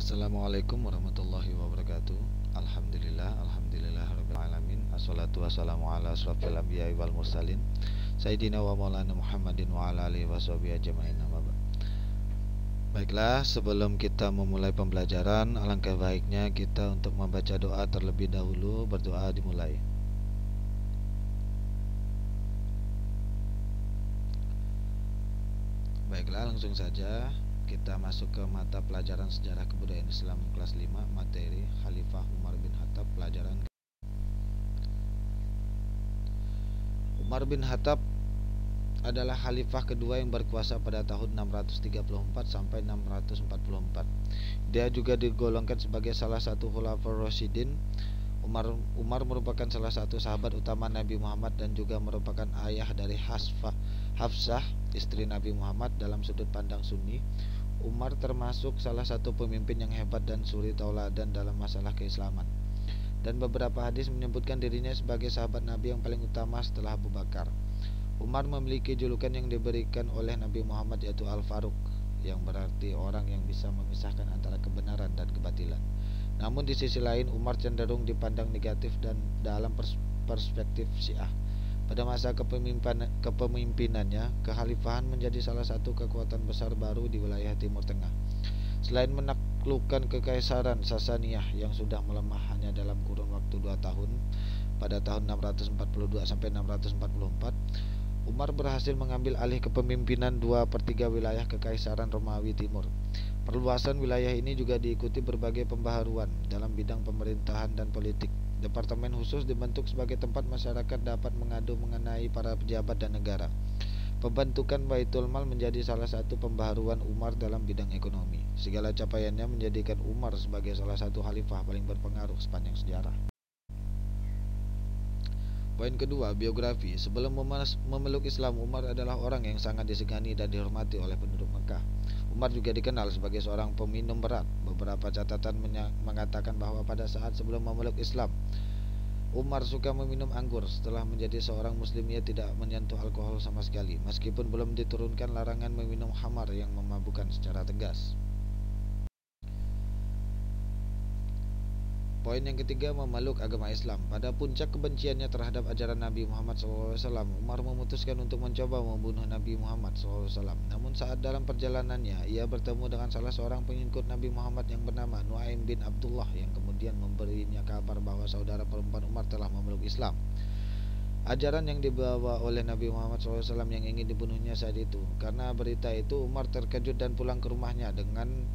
Assalamualaikum warahmatullahi wabarakatuh. Alhamdulillah alamin. Assalatu wassalamu ala asrofil anbiya'i wal mursalin Sayyidina wa maulana Muhammadin wa ala alihi washabihi ajma'in. Baiklah, sebelum kita memulai pembelajaran, alangkah baiknya kita untuk membaca doa terlebih dahulu. Berdoa dimulai. Baiklah, langsung saja kita masuk ke mata pelajaran sejarah kebudayaan Islam kelas 5, materi Khalifah Umar bin Khattab. Pelajaran Umar bin Khattab adalah khalifah kedua yang berkuasa pada tahun 634 sampai 644. Dia juga digolongkan sebagai salah satu khulafaur rasyidin. Umar merupakan salah satu sahabat utama Nabi Muhammad dan juga merupakan ayah dari Hafsah, istri Nabi Muhammad. Dalam sudut pandang Sunni, Umar termasuk salah satu pemimpin yang hebat dan suri tauladan dalam masalah keislaman. Dan beberapa hadis menyebutkan dirinya sebagai sahabat Nabi yang paling utama setelah Abu Bakar. Umar memiliki julukan yang diberikan oleh Nabi Muhammad, yaitu Al-Faruq, yang berarti orang yang bisa memisahkan antara kebenaran dan kebatilan. Namun di sisi lain, Umar cenderung dipandang negatif dan dalam perspektif Syiah. Pada masa kepemimpinannya, kekhalifahan menjadi salah satu kekuatan besar baru di wilayah Timur Tengah. Selain menaklukkan kekaisaran Sasaniyah yang sudah melemah hanya dalam kurun waktu 2 tahun pada tahun 642 sampai 644, Umar berhasil mengambil alih kepemimpinan 2/3 wilayah kekaisaran Romawi Timur. Perluasan wilayah ini juga diikuti berbagai pembaharuan dalam bidang pemerintahan dan politik. Departemen khusus dibentuk sebagai tempat masyarakat dapat mengadu mengenai para pejabat dan negara. Pembentukan Baitul Mal menjadi salah satu pembaharuan Umar dalam bidang ekonomi. Segala capaiannya menjadikan Umar sebagai salah satu khalifah paling berpengaruh sepanjang sejarah. Poin kedua, biografi. Sebelum memeluk Islam, Umar adalah orang yang sangat disegani dan dihormati oleh penduduk Mekah. Umar juga dikenal sebagai seorang peminum berat. Beberapa catatan mengatakan bahwa pada saat sebelum memeluk Islam, Umar suka meminum anggur. Setelah menjadi seorang muslim, ia tidak menyentuh alkohol sama sekali, meskipun belum diturunkan larangan meminum khamar yang memabukkan secara tegas. Poin yang ketiga, memeluk agama Islam. Pada puncak kebenciannya terhadap ajaran Nabi Muhammad SAW, Umar memutuskan untuk mencoba membunuh Nabi Muhammad SAW. Namun saat dalam perjalanannya, ia bertemu dengan salah seorang pengikut Nabi Muhammad yang bernama Nuaim bin Abdullah, yang kemudian memberinya kabar bahwa saudara perempuan Umar telah memeluk Islam. Ajaran yang dibawa oleh Nabi Muhammad SAW yang ingin dibunuhnya saat itu. Karena berita itu, Umar terkejut dan pulang ke rumahnya dengan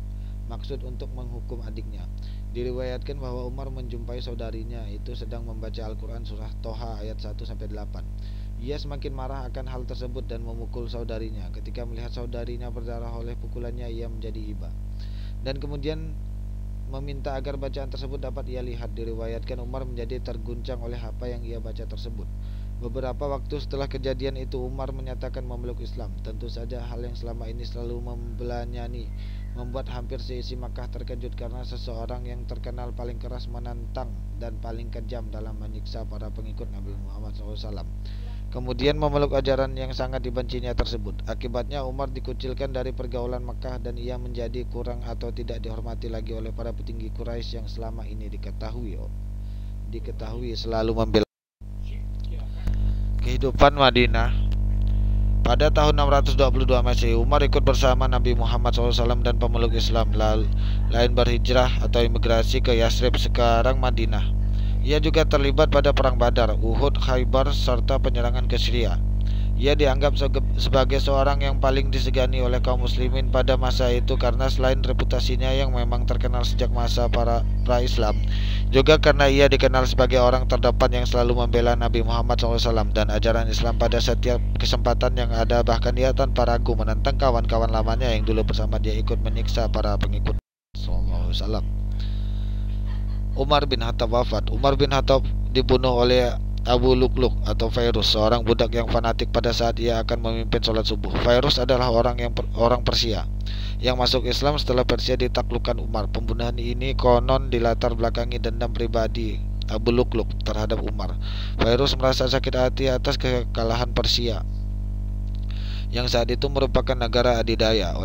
maksud untuk menghukum adiknya. Diriwayatkan bahwa Umar menjumpai saudarinya itu sedang membaca Al-Quran surah Toha ayat 1-8. Ia semakin marah akan hal tersebut dan memukul saudarinya. Ketika melihat saudarinya berdarah oleh pukulannya, ia menjadi iba dan kemudian meminta agar bacaan tersebut dapat ia lihat. Diriwayatkan Umar menjadi terguncang oleh apa yang ia baca tersebut. Beberapa waktu setelah kejadian itu, Umar menyatakan memeluk Islam. Tentu saja hal yang selama ini selalu membelanyani membuat hampir seisi Makkah terkejut, karena seseorang yang terkenal paling keras menantang dan paling kejam dalam menyiksa para pengikut Nabi Muhammad SAW, kemudian memeluk ajaran yang sangat dibencinya tersebut. Akibatnya Umar dikucilkan dari pergaulan Makkah dan ia menjadi kurang atau tidak dihormati lagi oleh para petinggi Quraisy yang selama ini diketahui selalu membela kehidupan Madinah. Pada tahun 622 Masehi, Umar ikut bersama Nabi Muhammad SAW dan pemeluk Islam lain berhijrah atau imigrasi ke Yasrib, sekarang Madinah. Ia juga terlibat pada perang Badar, Uhud, Khaybar, serta penyerangan ke Syria. Ia dianggap sebagai seorang yang paling disegani oleh kaum muslimin pada masa itu karena selain reputasinya yang memang terkenal sejak masa para pra-Islam, juga karena ia dikenal sebagai orang terdepan yang selalu membela Nabi Muhammad SAW dan ajaran Islam pada setiap kesempatan yang ada. Bahkan ia tanpa ragu menentang kawan-kawan lamanya yang dulu bersama dia ikut menyiksa para pengikut SAW. Umar bin Khattab wafat. Umar bin Khattab dibunuh oleh Abu Lukluk atau Fairuz, seorang budak yang fanatik pada saat ia akan memimpin sholat subuh. Fairuz adalah orang Persia yang masuk Islam setelah Persia ditaklukkan Umar. Pembunuhan ini konon dilatar belakangi dendam pribadi Abu Lukluk terhadap Umar. Fairuz merasa sakit hati atas kekalahan Persia yang saat itu merupakan negara adidaya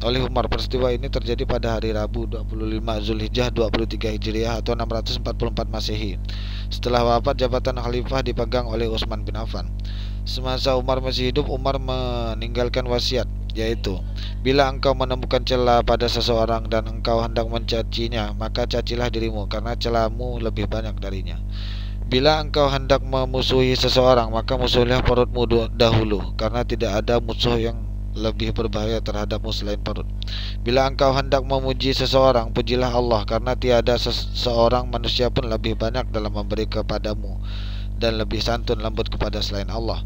oleh Umar. Peristiwa ini terjadi pada hari Rabu 25 Zulhijjah 23 Hijriah atau 644 Masehi. Setelah wafat, jabatan khalifah dipegang oleh Utsman bin Affan. Semasa Umar masih hidup, Umar meninggalkan wasiat, yaitu, bila engkau menemukan celah pada seseorang dan engkau hendak mencacinya, maka cacilah dirimu, karena celahmu lebih banyak darinya. Bila engkau hendak memusuhi seseorang, maka musuhilah perutmu dahulu, karena tidak ada musuh yang lebih berbahaya terhadapmu selain perut. Bila engkau hendak memuji seseorang, pujilah Allah, karena tiada seorang manusia pun lebih banyak dalam memberi kepadamu dan lebih santun lembut kepada selain Allah.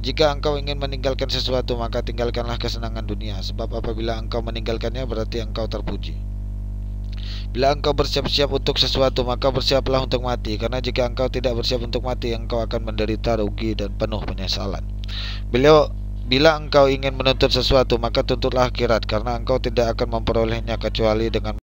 Jika engkau ingin meninggalkan sesuatu, maka tinggalkanlah kesenangan dunia, sebab apabila engkau meninggalkannya berarti engkau terpuji. Bila engkau bersiap-siap untuk sesuatu, maka bersiaplah untuk mati, karena jika engkau tidak bersiap untuk mati, engkau akan menderita rugi dan penuh penyesalan. Bila engkau ingin menuntut sesuatu, maka tuntutlah akhirat, karena engkau tidak akan memperolehnya kecuali dengan